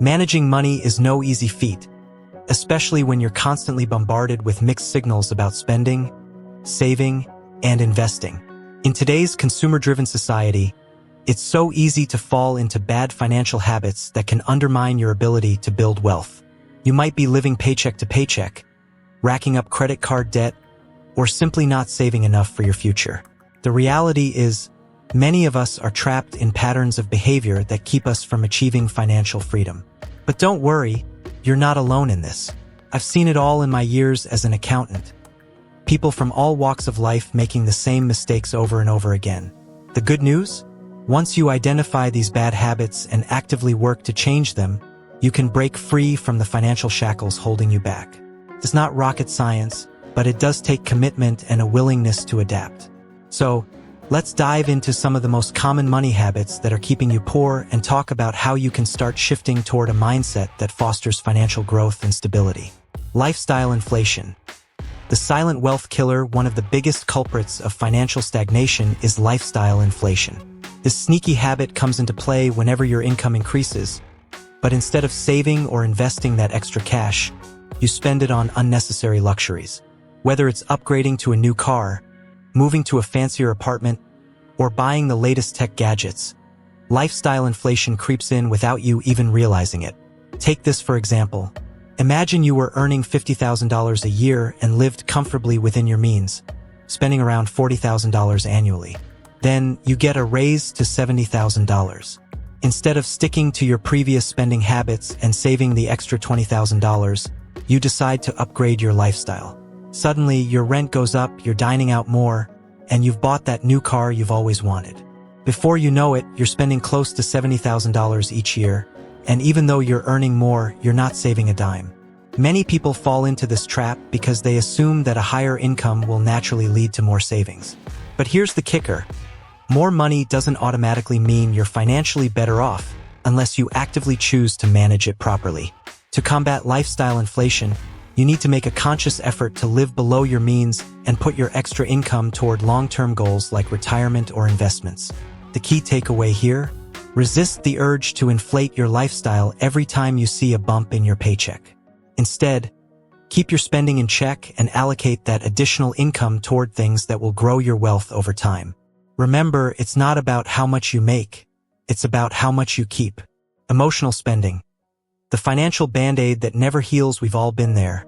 Managing money is no easy feat, especially when you're constantly bombarded with mixed signals about spending, saving, and investing. In today's consumer-driven society, it's so easy to fall into bad financial habits that can undermine your ability to build wealth. You might be living paycheck to paycheck, racking up credit card debt, or simply not saving enough for your future. The reality is, many of us are trapped in patterns of behavior that keep us from achieving financial freedom. But don't worry, you're not alone in this. I've seen it all in my years as an accountant. People from all walks of life making the same mistakes over and over again. The good news? Once you identify these bad habits and actively work to change them, you can break free from the financial shackles holding you back. It's not rocket science, but it does take commitment and a willingness to adapt. So, let's dive into some of the most common money habits that are keeping you poor and talk about how you can start shifting toward a mindset that fosters financial growth and stability. Lifestyle inflation. The silent wealth killer, one of the biggest culprits of financial stagnation, is lifestyle inflation. This sneaky habit comes into play whenever your income increases, but instead of saving or investing that extra cash, you spend it on unnecessary luxuries. Whether it's upgrading to a new car, moving to a fancier apartment, or buying the latest tech gadgets, lifestyle inflation creeps in without you even realizing it. Take this for example. Imagine you were earning $50,000 a year and lived comfortably within your means, spending around $40,000 annually. Then you get a raise to $70,000. Instead of sticking to your previous spending habits and saving the extra $20,000, you decide to upgrade your lifestyle. Suddenly, your rent goes up, you're dining out more, and you've bought that new car you've always wanted. Before you know it, you're spending close to $70,000 each year, and even though you're earning more, you're not saving a dime. Many people fall into this trap because they assume that a higher income will naturally lead to more savings. But here's the kicker. More money doesn't automatically mean you're financially better off unless you actively choose to manage it properly. To combat lifestyle inflation, you need to make a conscious effort to live below your means and put your extra income toward long-term goals like retirement or investments. The key takeaway here? Resist the urge to inflate your lifestyle every time you see a bump in your paycheck. Instead, keep your spending in check and allocate that additional income toward things that will grow your wealth over time. Remember, it's not about how much you make, it's about how much you keep. Emotional spending. The financial band-aid that never heals. We've all been there.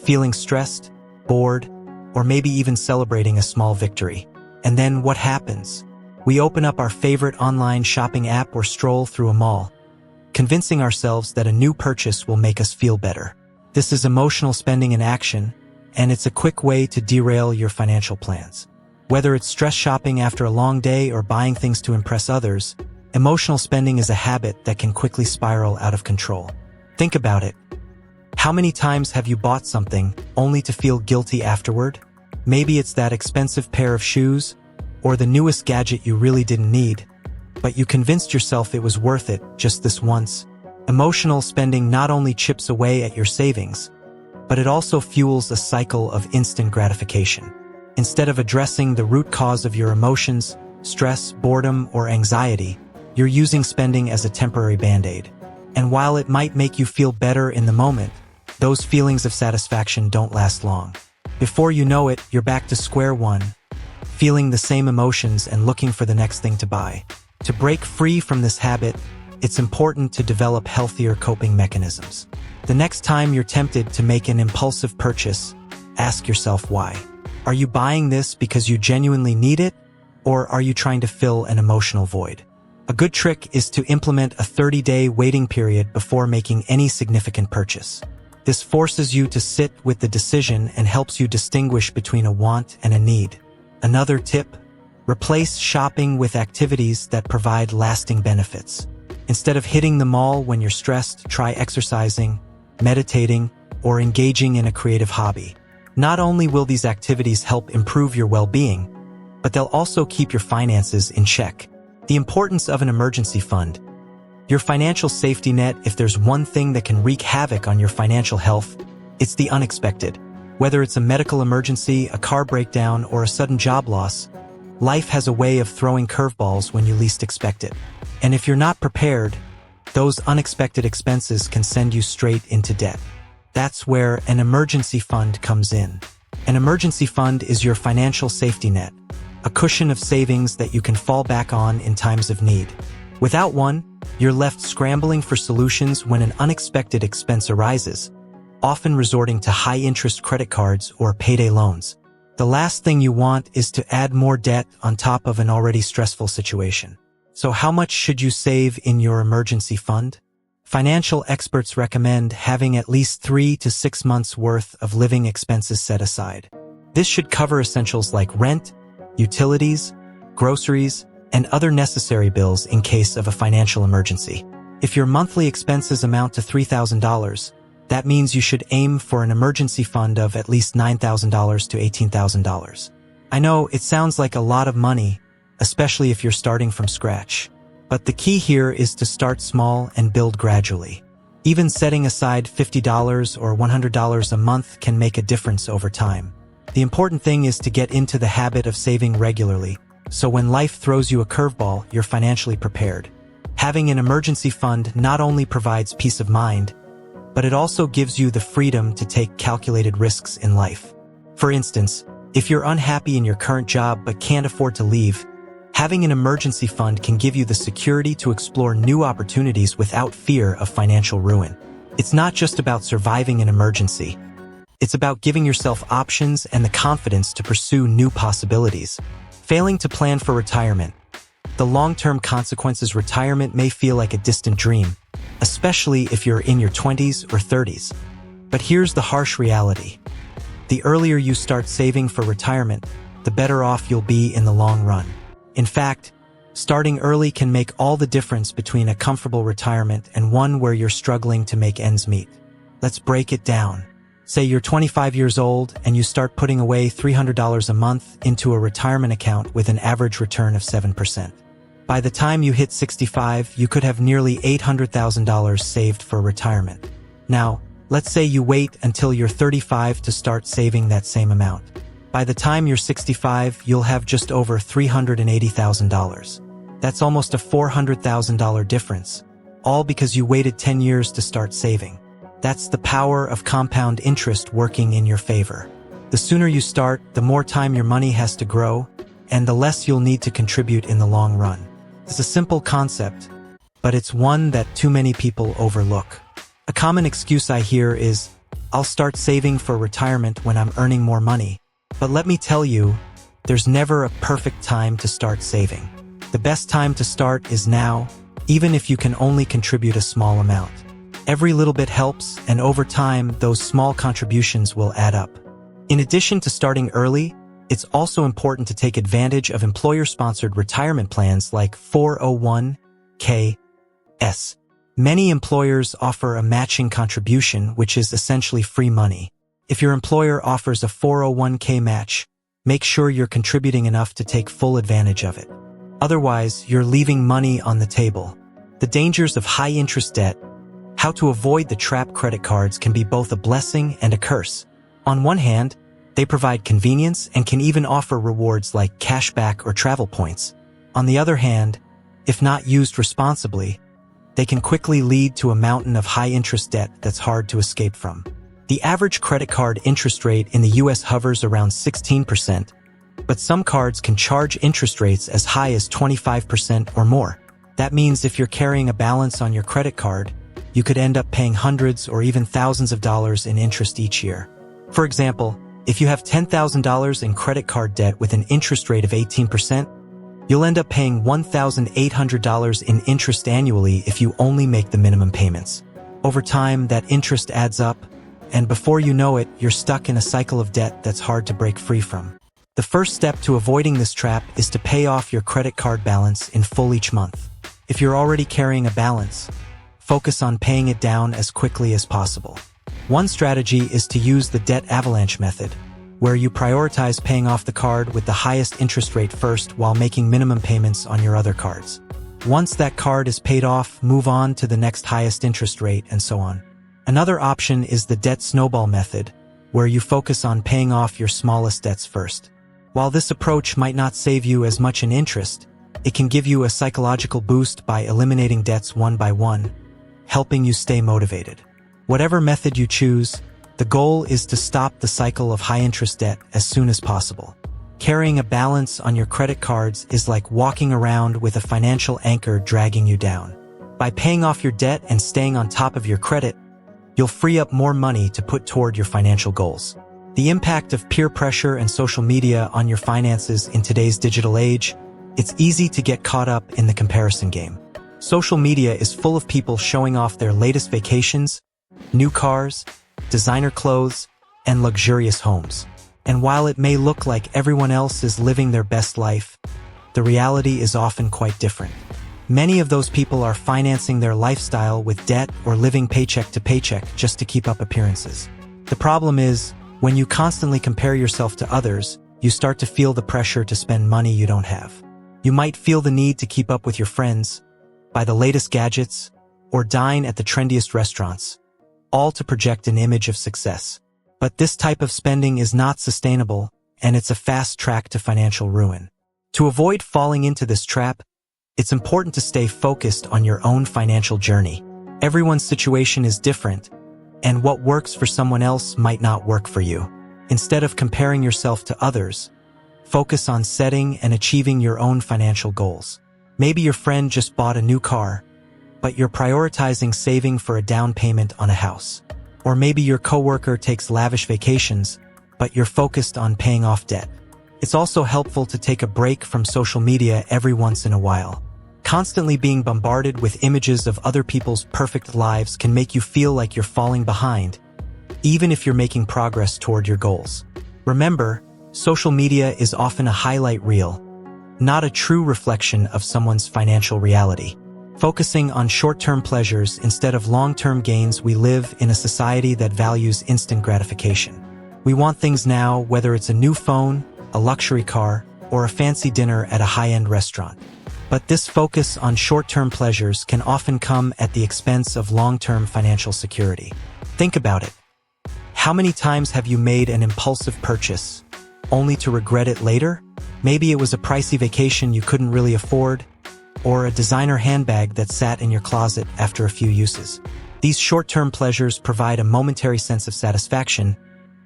Feeling stressed, bored, or maybe even celebrating a small victory. And then what happens? We open up our favorite online shopping app or stroll through a mall, convincing ourselves that a new purchase will make us feel better. This is emotional spending in action, and it's a quick way to derail your financial plans. Whether it's stress shopping after a long day or buying things to impress others, emotional spending is a habit that can quickly spiral out of control. Think about it. How many times have you bought something only to feel guilty afterward? Maybe it's that expensive pair of shoes or the newest gadget you really didn't need, but you convinced yourself it was worth it just this once. Emotional spending not only chips away at your savings, but it also fuels a cycle of instant gratification. Instead of addressing the root cause of your emotions, stress, boredom, or anxiety, you're using spending as a temporary band-aid. And while it might make you feel better in the moment, those feelings of satisfaction don't last long. Before you know it, you're back to square one, feeling the same emotions and looking for the next thing to buy. To break free from this habit, it's important to develop healthier coping mechanisms. The next time you're tempted to make an impulsive purchase, ask yourself why. Are you buying this because you genuinely need it, or are you trying to fill an emotional void? A good trick is to implement a 30-day waiting period before making any significant purchase. This forces you to sit with the decision and helps you distinguish between a want and a need. Another tip: replace shopping with activities that provide lasting benefits. Instead of hitting the mall when you're stressed, try exercising, meditating, or engaging in a creative hobby. Not only will these activities help improve your well-being, but they'll also keep your finances in check. The importance of an emergency fund. Your financial safety net. If there's one thing that can wreak havoc on your financial health, it's the unexpected. Whether it's a medical emergency, a car breakdown, or a sudden job loss, life has a way of throwing curveballs when you least expect it. And if you're not prepared, those unexpected expenses can send you straight into debt. That's where an emergency fund comes in. An emergency fund is your financial safety net, a cushion of savings that you can fall back on in times of need. Without one, you're left scrambling for solutions when an unexpected expense arises, often resorting to high-interest credit cards or payday loans. The last thing you want is to add more debt on top of an already stressful situation. So how much should you save in your emergency fund? Financial experts recommend having at least 3 to 6 months' worth of living expenses set aside. This should cover essentials like rent, utilities, groceries, and other necessary bills in case of a financial emergency. If your monthly expenses amount to $3,000, that means you should aim for an emergency fund of at least $9,000 to $18,000. I know it sounds like a lot of money, especially if you're starting from scratch. But the key here is to start small and build gradually. Even setting aside $50 or $100 a month can make a difference over time. The important thing is to get into the habit of saving regularly, so when life throws you a curveball, you're financially prepared. Having an emergency fund not only provides peace of mind, but it also gives you the freedom to take calculated risks in life. For instance, if you're unhappy in your current job but can't afford to leave, having an emergency fund can give you the security to explore new opportunities without fear of financial ruin. It's not just about surviving an emergency. It's about giving yourself options and the confidence to pursue new possibilities. Failing to plan for retirement. The long-term consequences retirement may feel like a distant dream, especially if you're in your 20s or 30s. But here's the harsh reality. The earlier you start saving for retirement, the better off you'll be in the long run. In fact, starting early can make all the difference between a comfortable retirement and one where you're struggling to make ends meet. Let's break it down. Say you're 25 years old and you start putting away $300 a month into a retirement account with an average return of 7%. By the time you hit 65, you could have nearly $800,000 saved for retirement. Now, let's say you wait until you're 35 to start saving that same amount. By the time you're 65, you'll have just over $380,000. That's almost a $400,000 difference, all because you waited 10 years to start saving. That's the power of compound interest working in your favor. The sooner you start, the more time your money has to grow, and the less you'll need to contribute in the long run. It's a simple concept, but it's one that too many people overlook. A common excuse I hear is, "I'll start saving for retirement when I'm earning more money." But let me tell you, there's never a perfect time to start saving. The best time to start is now, even if you can only contribute a small amount. Every little bit helps, and over time, those small contributions will add up. In addition to starting early, it's also important to take advantage of employer-sponsored retirement plans like 401(k)s. Many employers offer a matching contribution, which is essentially free money. If your employer offers a 401(k) match, make sure you're contributing enough to take full advantage of it. Otherwise, you're leaving money on the table. The dangers of high-interest debt. How to avoid the trap. Credit cards can be both a blessing and a curse. On one hand, they provide convenience and can even offer rewards like cashback or travel points. On the other hand, if not used responsibly, they can quickly lead to a mountain of high-interest debt that's hard to escape from. The average credit card interest rate in the US hovers around 16%, but some cards can charge interest rates as high as 25% or more. That means if you're carrying a balance on your credit card, you could end up paying hundreds or even thousands of dollars in interest each year. For example, if you have $10,000 in credit card debt with an interest rate of 18%, you'll end up paying $1,800 in interest annually if you only make the minimum payments. Over time, that interest adds up, and before you know it, you're stuck in a cycle of debt that's hard to break free from. The first step to avoiding this trap is to pay off your credit card balance in full each month. If you're already carrying a balance, focus on paying it down as quickly as possible. One strategy is to use the debt avalanche method, where you prioritize paying off the card with the highest interest rate first while making minimum payments on your other cards. Once that card is paid off, move on to the next highest interest rate, and so on. Another option is the debt snowball method, where you focus on paying off your smallest debts first. While this approach might not save you as much in interest, it can give you a psychological boost by eliminating debts one by one, helping you stay motivated. Whatever method you choose, the goal is to stop the cycle of high-interest debt as soon as possible. Carrying a balance on your credit cards is like walking around with a financial anchor dragging you down. By paying off your debt and staying on top of your credit, you'll free up more money to put toward your financial goals. The impact of peer pressure and social media on your finances in today's digital age, it's easy to get caught up in the comparison game. Social media is full of people showing off their latest vacations, new cars, designer clothes, and luxurious homes. And while it may look like everyone else is living their best life, the reality is often quite different. Many of those people are financing their lifestyle with debt or living paycheck to paycheck just to keep up appearances. The problem is, when you constantly compare yourself to others, you start to feel the pressure to spend money you don't have. You might feel the need to keep up with your friends, buy the latest gadgets, or dine at the trendiest restaurants, all to project an image of success. But this type of spending is not sustainable, and it's a fast track to financial ruin. To avoid falling into this trap, it's important to stay focused on your own financial journey. Everyone's situation is different, and what works for someone else might not work for you. Instead of comparing yourself to others, focus on setting and achieving your own financial goals. Maybe your friend just bought a new car, but you're prioritizing saving for a down payment on a house. Or maybe your coworker takes lavish vacations, but you're focused on paying off debt. It's also helpful to take a break from social media every once in a while. Constantly being bombarded with images of other people's perfect lives can make you feel like you're falling behind, even if you're making progress toward your goals. Remember, social media is often a highlight reel, not a true reflection of someone's financial reality. Focusing on short-term pleasures instead of long-term gains, we live in a society that values instant gratification. We want things now, whether it's a new phone, a luxury car, or a fancy dinner at a high-end restaurant. But this focus on short-term pleasures can often come at the expense of long-term financial security. Think about it. How many times have you made an impulsive purchase, only to regret it later? Maybe it was a pricey vacation you couldn't really afford, or a designer handbag that sat in your closet after a few uses. These short-term pleasures provide a momentary sense of satisfaction,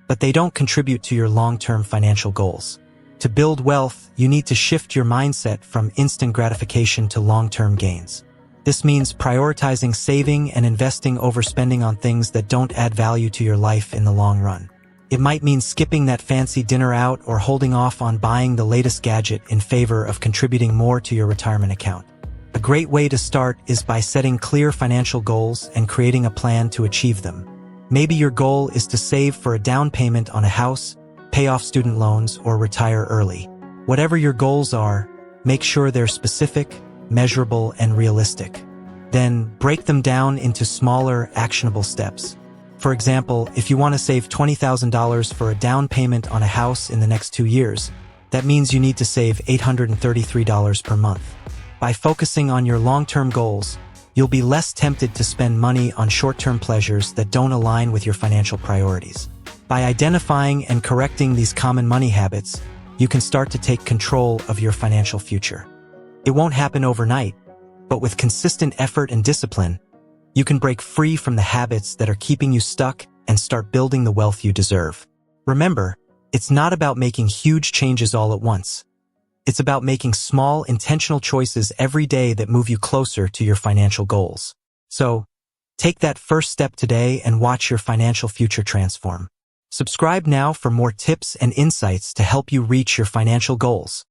but they don't contribute to your long-term financial goals. To build wealth, you need to shift your mindset from instant gratification to long-term gains. This means prioritizing saving and investing over spending on things that don't add value to your life in the long run. It might mean skipping that fancy dinner out or holding off on buying the latest gadget in favor of contributing more to your retirement account. A great way to start is by setting clear financial goals and creating a plan to achieve them. Maybe your goal is to save for a down payment on a house, pay off student loans, or retire early. Whatever your goals are, make sure they're specific, measurable, and realistic. Then break them down into smaller, actionable steps. For example, if you want to save $20,000 for a down payment on a house in the next 2 years, that means you need to save $833 per month. By focusing on your long-term goals, you'll be less tempted to spend money on short-term pleasures that don't align with your financial priorities. By identifying and correcting these common money habits, you can start to take control of your financial future. It won't happen overnight, but with consistent effort and discipline, you can break free from the habits that are keeping you stuck and start building the wealth you deserve. Remember, it's not about making huge changes all at once. It's about making small, intentional choices every day that move you closer to your financial goals. So, take that first step today and watch your financial future transform. Subscribe now for more tips and insights to help you reach your financial goals.